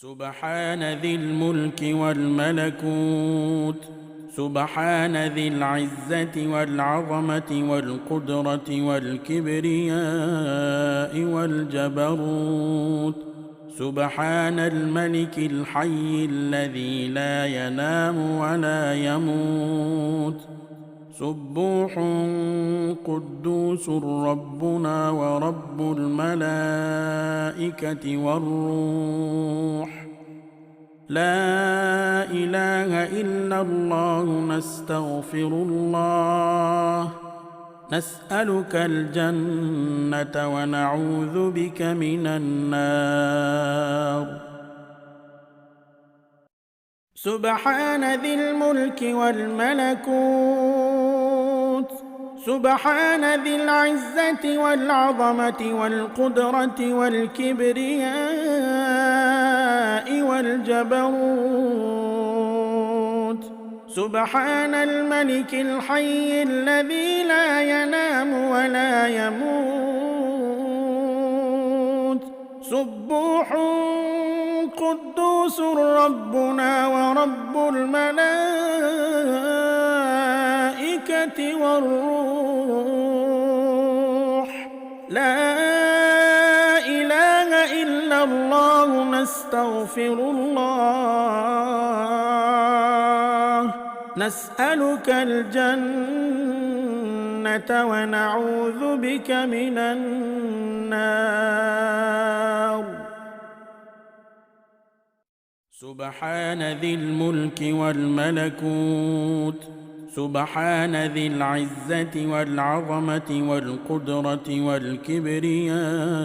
سبحان ذي الملك والملكوت، سبحان ذي العزة والعظمة والقدرة والكبرياء والجبروت، سبحان الملك الحي الذي لا ينام ولا يموت، سبوح قدوس ربنا ورب الملائكة والروح. لا إله إلا الله. نستغفر الله، نسألك الجنة ونعوذ بك من النار. سبحان ذي الملك والملكوت، سبحان ذي العزة والعظمة والقدرة والكبرياء والجبروت، سبحان الملك الحي الذي لا ينام ولا يموت، سبوح قدوس ربنا ورب الملائكة والروح. لا إله إلا الله. نستغفر الله، نسألك الجنة ونعوذ بك من النار. سبحان ذي الملك والملكوت، سبحان ذي العزة والعظمة والقدرة والكبرياء